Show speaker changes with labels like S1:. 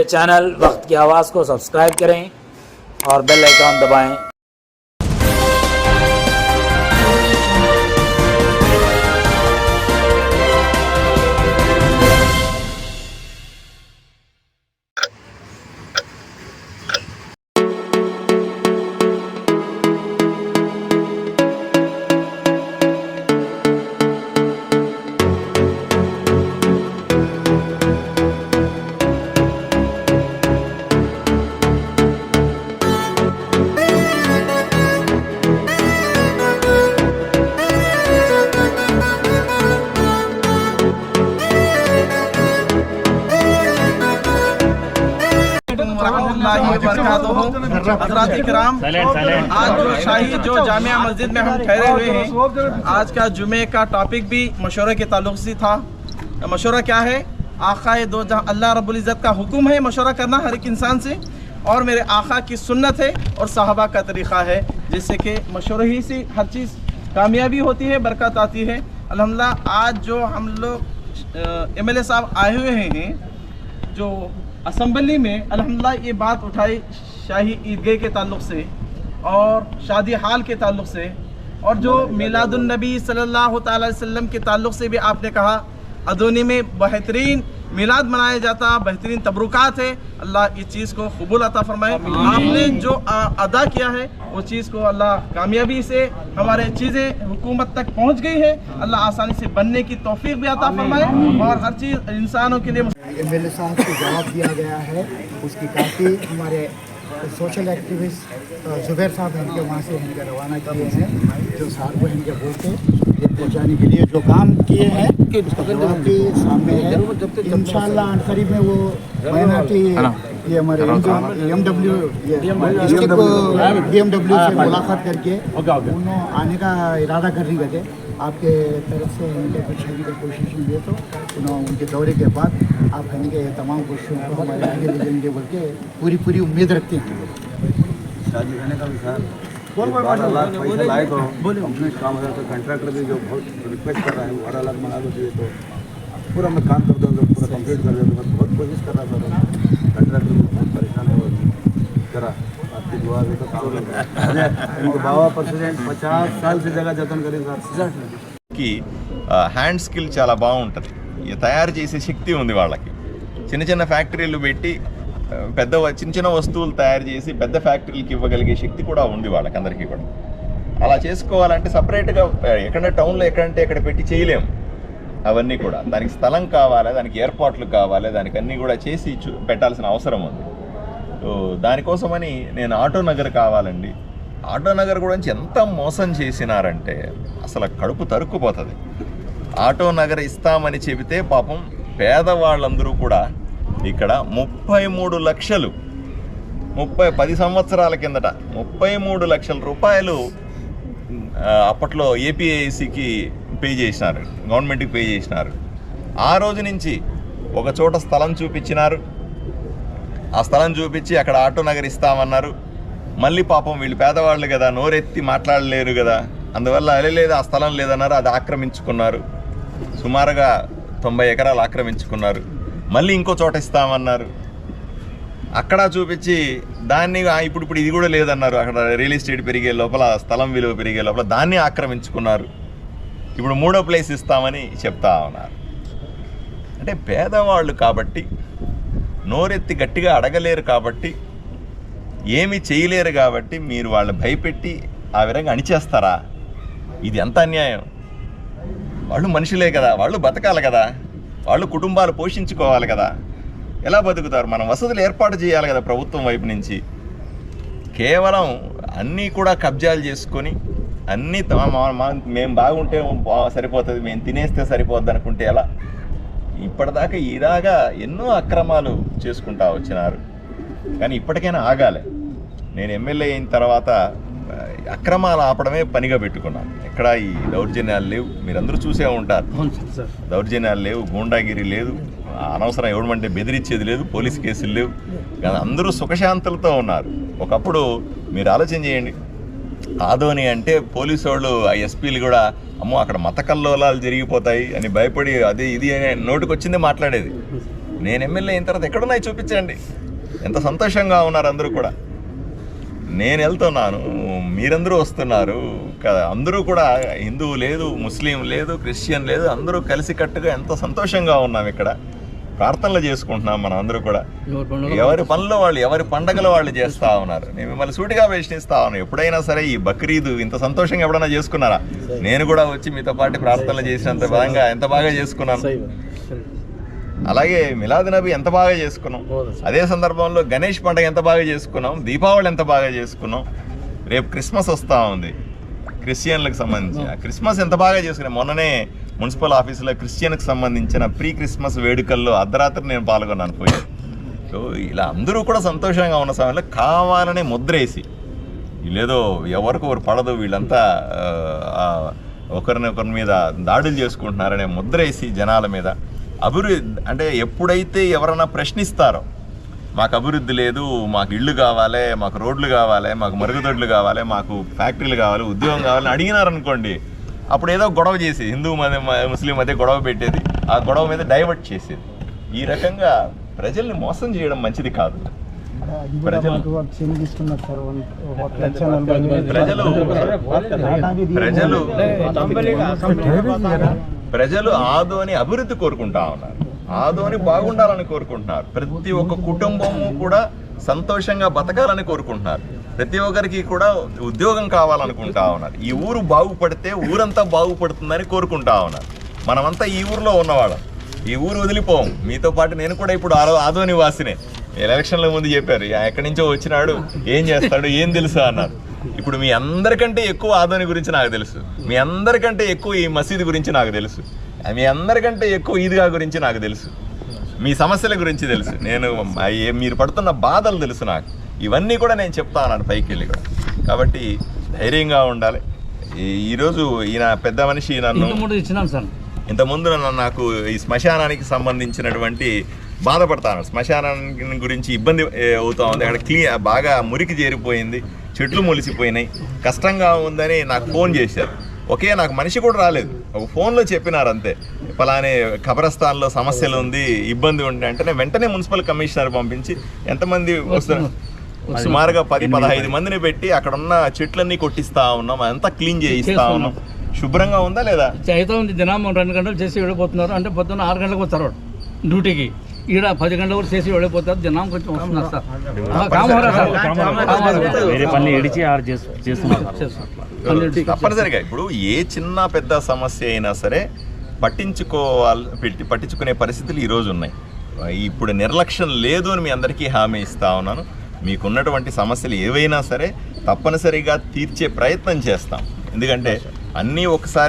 S1: Channel वक्त की आवाज़ को सब्सक्राइब करें और बेल आइकॉन दबाएं।
S2: आज जो शाही जो जामिया मस्जिद में हम ठहरे हुए हैं, आज का जुमे का टॉपिक भी मशवरे के ताल्लुक से था। मशवरा क्या है? आक़ाए दो जहां अल्लाह रब्बुल इज़्ज़त का हुक्म है मशवरा करना हर एक इंसान से, और मेरे आका की सुन्नत है और सहाबा का तरीक़ा है, जिससे कि मशवरे ही से हर चीज़ कामयाबी होती है, बरकत आती है। अल्हम्दुलिल्लाह आज जो हम लोग MLA साहब आए हुए हैं जो असम्बली में, अल्हम्दुलिल्लाह ये बात उठाई शाही ईदगाह के ताल्लुक़ से और शादी हाल के ताल्लुक़ से, और जो मिलादुन नबी सल्लल्लाहु तआला अलैहि वसल्लम के ताल्लुक़ से भी आपने कहा अदोनी में बेहतरीन मिलाद मनाया जाता, बेहतरीन तबरुकात है। अल्लाह इस चीज़ को कबूल अता फरमाए। आपने जो अदा किया है वो चीज़ को अल्लाह कामयाबी से हमारे चीज़ें हुकूमत तक पहुंच गई है, अल्लाह आसानी से बनने की तौफीक भी अता फरमाए, और हर चीज़ इंसानों के लिए
S3: MLA साहब को जवाब दिया गया है। उसकी काफ़ी हमारे सोशल एक्टिविस्ट जुबैर साहब इनके वहाँ से इनके रवाना किए हैं, जो साहब को इनके बोलते ये पहुँचाने के लिए जो काम किए हैं आपके सामने है। इंशाअल्लाह करीब में वो माइनॉरिटी ये हमारे BMW से मुलाकात करके उन्होंने आने का इरादा कर रही थे। आपके तरफ से उनके कुछ की कोशिश हुई है, तो उन्होंने उनके दौरे के बाद आप इनके तमाम कोशिशों को हमारे आगे ले जाएंगे बोल के पूरी उम्मीद रखते हैं।
S4: शादी खाने का भी सर लाए तो अपने काम है, तो कंट्रैक्टर भी जो बहुत रिक्वेस्ट कर रहा है वो 12 लाख बना दो चाहिए, तो पूरा मैं काम करता हूँ, तो पूरा कंप्लीट कर देता हूँ। मैं बहुत कोशिश कर रहा था, कंट्रैक्टर भी बहुत परेशान है, वो करा आपकी दुआ भी तो काम इनको बाबा प्रेसिडेंट 50 साल से जगह जतन करें सर
S5: की హ్యాండ్ స్కిల్ చాలా బాగుంటుంది. తయారు చేసే శక్తి ఉంది వాళ్ళకి. చిన్న చిన్న ఫ్యాక్టరీలు పెట్టి చిన్న చిన్న వస్తువులు తయారు చేసి పెద్ద ఫ్యాక్టరీలకి ఇవ్వగలిగే శక్తి కూడా ఉంది వాళ్ళకి అందరికీ కూడా. అలా చేసుకోవాలంటే సపరేట్గా ఎక్కడ టౌన్లో ఎక్కడంటే ఎక్కడ పెట్టి చేయలేము. అవన్నీ కూడా దానికి స్థలం కావాలి, దానికి ఏర్పాట్లు కావాలి, దానికి అన్నీ కూడా చేసి పెట్టాల్సిన అవసరం ఉంది. సో దానికోసమని నేను ఆటో నగర్ కావాలండి. ఆటో నగర్ గురించి ఎంత మోసం చేసినారంటే అసలు కడుపు తరుక్కుపోతుంది. ఆటో నగర్ ఇస్తామని చెబితే పాపం పేదవాళ్ళందరూ కూడా ఇక్కడ 33 లక్షలు 10 సంవత్సరాల కిందట 33 లక్షల రూపాయలు అప్పట్లో APICకి పే చేసినారు, గవర్నమెంట్కి పే చేసినారు. ఆ రోజు నుంచి ఒక చోట స్థలం చూపించినారు, ఆ స్థలం చూపించి అక్కడ ఆటో నగర్ ఇస్తామన్నారు. మళ్ళీ పాపం వీళ్ళు పేదవాళ్ళు కదా, నోరెత్తి మాట్లాడలేరు కదా, అందువల్ల లేదు ఆ స్థలం లేదన్నారు, అది ఆక్రమించుకున్నారు. సుమారుగా 90 ఎకరాలు ఆక్రమించుకున్నారు. మళ్ళీ ఇంకో చోట ఇస్తామన్నారు, అక్కడ చూపించి దాన్ని ఇప్పుడు ఇది కూడా లేదన్నారు. అక్కడ రియల్ ఎస్టేట్ పెరిగే లోపల, స్థలం విలువ పెరిగే లోపల దాన్ని ఆక్రమించుకున్నారు. ఇప్పుడు 3వ ప్లేస్ ఇస్తామని చెప్తా ఉన్నారు. అంటే పేదవాళ్ళు కాబట్టి, నోరెత్తి గట్టిగా అడగలేరు కాబట్టి, ఏమీ చేయలేరు కాబట్టి మీరు వాళ్ళు భయపెట్టి ఆ విధంగా అణిచేస్తారా? ఇది ఎంత అన్యాయం. వాళ్ళు మనుషులే కదా, వాళ్ళు బతకాలి కదా, వాళ్ళు కుటుంబాలు పోషించుకోవాలి కదా. ఎలా బతుకుతారు? మనం వసతులు ఏర్పాటు చేయాలి కదా ప్రభుత్వం వైపు నుంచి. కేవలం అన్నీ కూడా కబ్జాలు చేసుకొని అన్నీ మేము బాగుంటే సరిపోతుంది, మేము తినేస్తే సరిపోద్ది అనుకుంటే ఎలా? ఇప్పటిదాకా ఇలాగా ఎన్నో అక్రమాలు చేసుకుంటా వచ్చినారు. కానీ ఇప్పటికైనా ఆగాలి. నేను MLA అయిన తర్వాత అక్రమాలు ఆపడమే పనిగా పెట్టుకున్నాను. ఎక్కడ ఈ దౌర్జన్యాలు లేవు, మీరందరూ చూసే ఉంటారు. దౌర్జన్యాలు లేవు, గూండాగిరి లేదు, అనవసరం ఎవడమంటే బెదిరించేది లేదు, పోలీస్ కేసులు లేవు. కానీ అందరూ సుఖశాంతులతో ఉన్నారు. ఒకప్పుడు మీరు ఆలోచన చేయండి, ఆదోని అంటే పోలీసు వాళ్ళు ఆ ఎస్పీలు కూడా అమ్మో అక్కడ మత కల్లోలాలు జరిగిపోతాయి అని భయపడి అది ఇది అని నోటికి వచ్చింది మాట్లాడేది. నేను MLA అయిన తర్వాత ఎక్కడున్నాయి చూపించండి. ఎంత సంతోషంగా ఉన్నారు అందరూ కూడా. నేను వెళ్తున్నాను, మీరందరూ వస్తున్నారు కదా, అందరూ కూడా హిందువు లేదు, ముస్లిం లేదు, క్రిస్టియన్ లేదు, అందరూ కలిసికట్టుగా ఎంత సంతోషంగా ఉన్నాం. ఇక్కడ ప్రార్థనలు చేసుకుంటున్నాం మనం అందరూ కూడా. ఎవరి పనులు వాళ్ళు, ఎవరి పండగలు వాళ్ళు చేస్తూ ఉన్నారు. నేను మిమ్మల్ని సూటిగా ప్రశ్నిస్తా ఉన్నాను, ఎప్పుడైనా సరే ఈ బక్రీద్ ఇంత సంతోషంగా ఎప్పుడైనా చేసుకున్నారా? నేను కూడా వచ్చి మీతో పాటు ప్రార్థనలు చేసినంత విధంగా ఎంత బాగా చేసుకున్నాను. అలాగే మిలాద్ నబీ ఎంత బాగా చేసుకున్నాం. అదే సందర్భంలో గణేష్ పండుగ ఎంత బాగా చేసుకున్నాం, దీపావళి ఎంత బాగా చేసుకున్నాం. రేపు క్రిస్మస్ వస్తూ ఉంది క్రిస్టియన్లకు సంబంధించి. ఆ క్రిస్మస్ ఎంత బాగా చేసుకున్నాం. మొన్ననే మున్సిపల్ ఆఫీసులో క్రిస్టియన్కి సంబంధించిన ప్రీ క్రిస్మస్ వేడుకల్లో అర్ధరాత్రి నేను పాల్గొన్నాను పోయి. సో ఇలా అందరూ కూడా సంతోషంగా ఉన్న సమయంలో కావాలనే ముద్రేసి, వీళ్ళేదో ఎవరికొకరు పడదు, వీళ్ళంతా ఒకరి మీద దాడులు చేసుకుంటున్నారనే ముద్రేసి జనాల మీద అభివృద్ధి అంటే ఎప్పుడైతే ఎవరైనా ప్రశ్నిస్తారో మాకు అభివృద్ధి లేదు, మాకు ఇళ్ళు కావాలి, మాకు రోడ్లు కావాలి, మాకు మరుగుదొడ్లు కావాలి, మాకు ఫ్యాక్టరీలు కావాలి, ఉద్యోగం కావాలని అడిగినారనుకోండి, అప్పుడు ఏదో గొడవ చేసి హిందూ ముస్లిం మధ్య గొడవ పెట్టేది, ఆ గొడవ మీద డైవర్ట్ చేసేది. ఈ రకంగా ప్రజల్ని మోసం చేయడం మంచిది కాదు. ప్రజలు ఆదోని అభివృద్ధి కోరుకుంటా ఉన్నారు, ఆదోని బాగుండాలని కోరుకుంటున్నారు. ప్రతి ఒక్క కుటుంబము కూడా సంతోషంగా బతకాలని కోరుకుంటున్నారు. ప్రతి ఒక్కరికి కూడా ఉద్యోగం కావాలనుకుంటా ఉన్నారు. ఈ ఊరు బాగుపడితే ఊరంతా బాగుపడుతుందని కోరుకుంటా ఉన్నారు. మనమంతా ఈ ఊరిలో ఉన్నవాళ్ళం, ఈ ఊరు వదిలిపోం. మీతో పాటు నేను కూడా ఇప్పుడు ఆదోని వాసినే. ఎలక్షన్ల ముందు చెప్పారు ఎక్కడి నుంచో వచ్చినాడు, ఏం చేస్తాడు, ఏం తెలుసు అన్నారు. ఇప్పుడు మీ అందరికంటే ఎక్కువ ఆదోని గురించి నాకు తెలుసు, మీ అందరికంటే ఎక్కువ ఈ మసీదు గురించి నాకు తెలుసు, మీ అందరికంటే ఎక్కువ ఈద్గా గురించి నాకు తెలుసు, మీ సమస్యల గురించి తెలుసు, నేను మీరు పడుతున్న బాధలు తెలుసు నాకు. ఇవన్నీ కూడా నేను చెప్తా ఉన్నాను పైకి వెళ్ళి కూడా. కాబట్టి ధైర్యంగా ఉండాలి. ఈరోజు ఈయన పెద్ద మనిషి నన్ను ఇంతకుముందు నాకు ఈ శ్మశానానికి సంబంధించినటువంటి బాధపడతాను. శ్మశానాన్ని గురించి ఇబ్బంది అవుతా ఉంది. అక్కడ బాగా మురికి చేరిపోయింది, చెట్లు మొలిసిపోయినాయి, కష్టంగా ఉందని నాకు ఫోన్ చేశారు. నాకు మనిషి కూడా రాలేదు, ఒక ఫోన్లో చెప్పినారు అంతే, పలానే ఖబరస్థాన్లో సమస్యలు ఉంది, ఇబ్బంది ఉంది అంటే వెంటనే మున్సిపల్ కమిషనర్ పంపించి ఎంతమంది వస్తున్నారు, సుమారుగా 10-15 మందిని పెట్టి అక్కడ ఉన్న చెట్లన్నీ కొట్టిస్తా ఉన్నాం, అదంతా క్లీన్ చేయిస్తా ఉన్నాం. శుభ్రంగా ఉందా లేదా?
S6: అయితే ఉంది. దినం 2 గంటలు చేసి వెళ్ళిపోతున్నారు. అంటే పొద్దున్న 6 గంటలకు వస్తారు డ్యూటీకి, ఈడ 10 గంటలకు కూడా చేసి వెళ్ళిపోతారు. దినం కొంచెం వస్తున్నారు సార్.
S5: తప్పనిసరిగా ఇప్పుడు ఏ చిన్న పెద్ద సమస్య అయినా సరే పట్టించుకునే పరిస్థితులు ఈరోజు ఉన్నాయి. ఇప్పుడు నిర్లక్ష్యం లేదు అని మీ అందరికీ హామీ ఇస్తా ఉన్నాను. మీకున్నటువంటి సమస్యలు ఏవైనా సరే తప్పనిసరిగా తీర్చే ప్రయత్నం చేస్తాం. ఎందుకంటే అన్నీ ఒకసారి